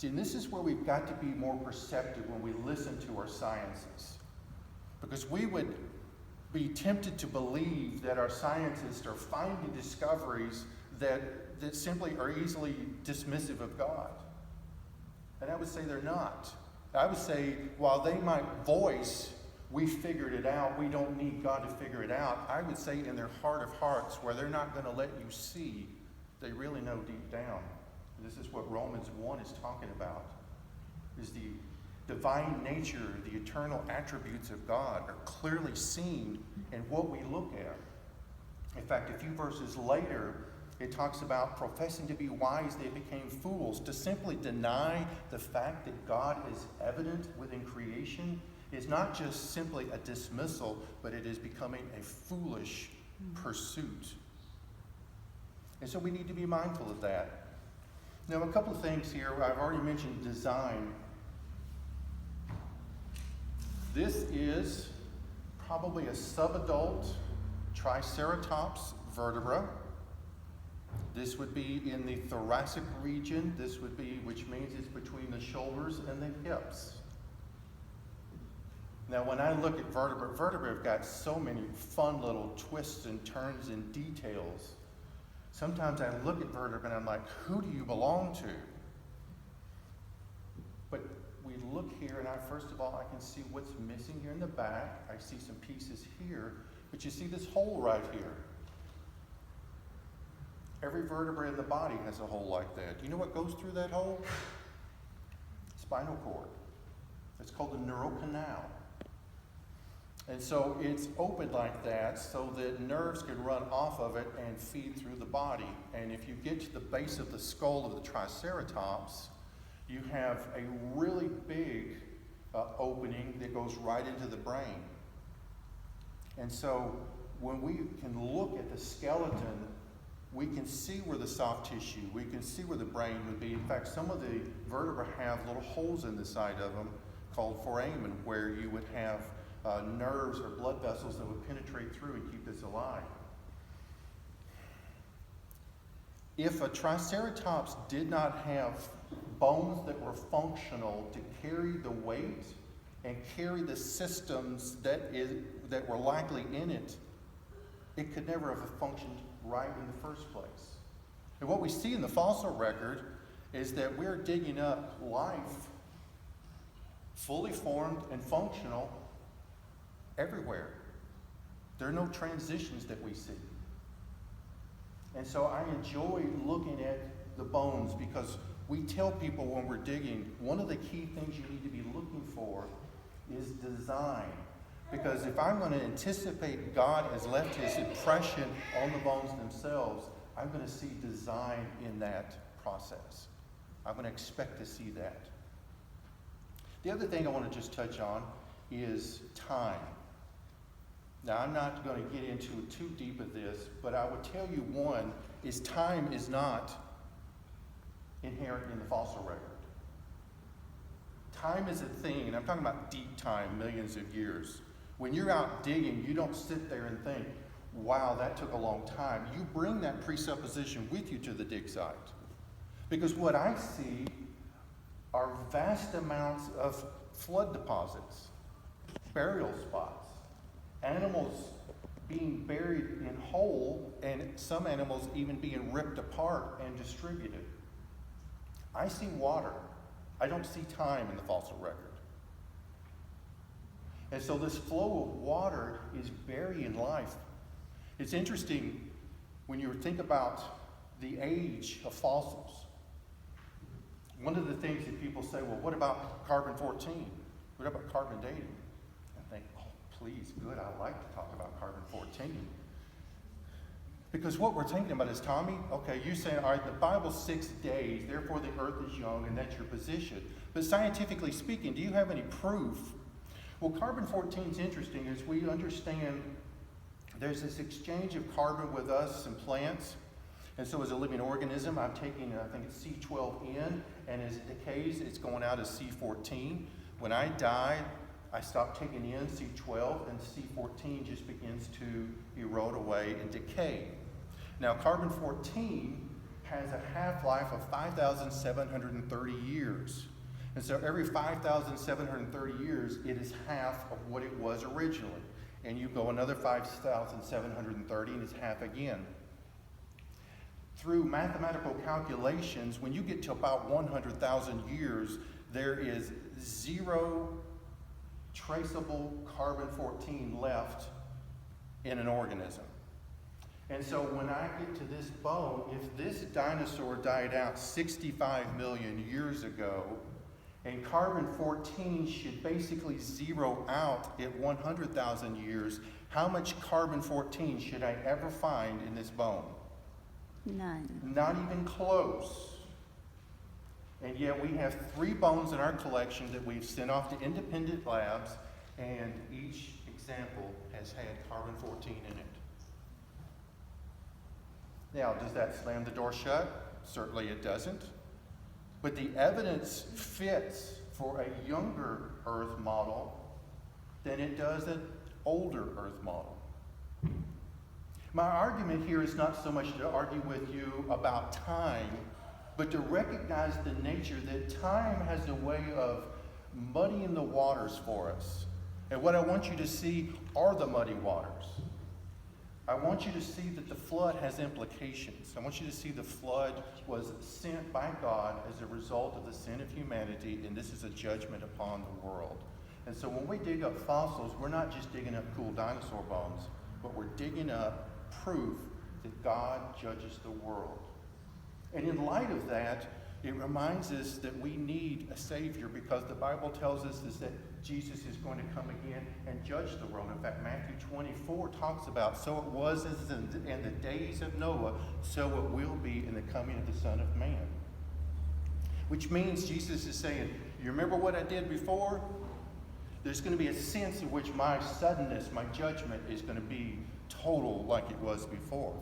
See, and this is where we've got to be more perceptive when we listen to our sciences. Because we would be tempted to believe that our scientists are finding discoveries that simply are easily dismissive of God. And I would say they're not. I would say while they might voice, we figured it out, we don't need God to figure it out, I would say in their heart of hearts, where they're not going to let you see, they really know deep down. This is what Romans 1 is talking about, is the divine nature, the eternal attributes of God are clearly seen in what we look at. In fact, a few verses later, it talks about professing to be wise, they became fools. To simply deny the fact that God is evident within creation is not just simply a dismissal, but it is becoming a foolish pursuit. And so we need to be mindful of that. Now, a couple of things here. I've already mentioned design. This is probably a subadult Triceratops vertebra. This would be in the thoracic region. This would be, which means it's between the shoulders and the hips. Now, when I look at vertebrae have got so many fun little twists and turns and details. Sometimes I look at vertebrae and I'm like, who do you belong to? But we look here and first of all, I can see what's missing here in the back. I see some pieces here, but you see this hole right here. Every vertebrae in the body has a hole like that. Do you know what goes through that hole? Spinal cord. It's called the neural canal. And so it's opened like that so that nerves can run off of it and feed through the body. And if you get to the base of the skull of the Triceratops, you have a really big opening that goes right into the brain. And so when we can look at the skeleton, we can see where the soft tissue, we can see where the brain would be. In fact, some of the vertebrae have little holes in the side of them called foramen, where you would have nerves or blood vessels that would penetrate through and keep this alive. If a Triceratops did not have bones that were functional to carry the weight and carry the systems that were likely in it, it could never have functioned right in the first place. And what we see in the fossil record is that we're digging up life fully formed and functional everywhere. There are no transitions that we see. And so I enjoy looking at the bones because we tell people when we're digging, one of the key things you need to be looking for is design. Because if I'm going to anticipate God has left his impression on the bones themselves, I'm going to see design in that process. I'm going to expect to see that. The other thing I want to just touch on is time. Now, I'm not going to get into too deep of this, but I would tell you one is time is not inherent in the fossil record. Time is a thing, and I'm talking about deep time, millions of years. When you're out digging, you don't sit there and think, wow, that took a long time. You bring that presupposition with you to the dig site. Because what I see are vast amounts of flood deposits, burial spots, animals being buried in whole, and some animals even being ripped apart and distributed. I see water. I don't see time in the fossil record. And so this flow of water is burying life. It's interesting when you think about the age of fossils. One of the things that people say, well, what about carbon-14? What about carbon dating? I think, oh, please, good, I like to talk about carbon-14. Because what we're thinking about is, Tommy, okay, you saying, all right, the Bible's 6 days, therefore the earth is young, and that's your position. But scientifically speaking, do you have any proof? Well, carbon-14 is interesting as we understand there's this exchange of carbon with us and plants. And so as a living organism, I'm taking, I think it's C12 in, and as it decays, it's going out as C14. When I die, I stop taking in C12, and C14 just begins to erode away and decay. Now, carbon-14 has a half-life of 5,730 years. And so every 5,730 years, it is half of what it was originally. And you go another 5,730 and it's half again. Through mathematical calculations, when you get to about 100,000 years, there is zero traceable carbon-14 left in an organism. And so when I get to this bone, if this dinosaur died out 65 million years ago, and carbon-14 should basically zero out at 100,000 years, how much carbon-14 should I ever find in this bone? None. Not even close. And yet we have 3 bones in our collection that we've sent off to independent labs, and each example has had carbon-14 in it. Now, does that slam the door shut? Certainly it doesn't. But the evidence fits for a younger Earth model than it does an older Earth model. My argument here is not so much to argue with you about time, but to recognize the nature that time has a way of muddying the waters for us. And what I want you to see are the muddy waters. I want you to see that the flood has implications. I want you to see the flood was sent by God as a result of the sin of humanity, and this is a judgment upon the world. And so when we dig up fossils, we're not just digging up cool dinosaur bones, but we're digging up proof that God judges the world. And in light of that, it reminds us that we need a Savior, because the Bible tells us is that Jesus is going to come again and judge the world. In fact, Matthew 24 talks about, so it was as in the days of Noah, so it will be in the coming of the Son of Man. Which means Jesus is saying, you remember what I did before? There's going to be a sense in which my suddenness, my judgment is going to be total like it was before.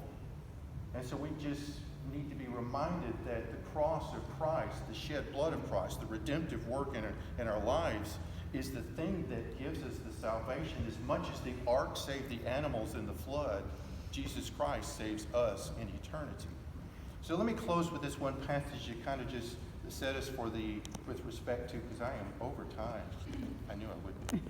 And so we just need to be reminded that the cross of Christ, the shed blood of Christ, the redemptive work in our lives is the thing that gives us the salvation. As much as the ark saved the animals in the flood, Jesus Christ saves us in eternity. So let me close with this one passage to kind of just set us with respect to, because I am over time. I knew I would.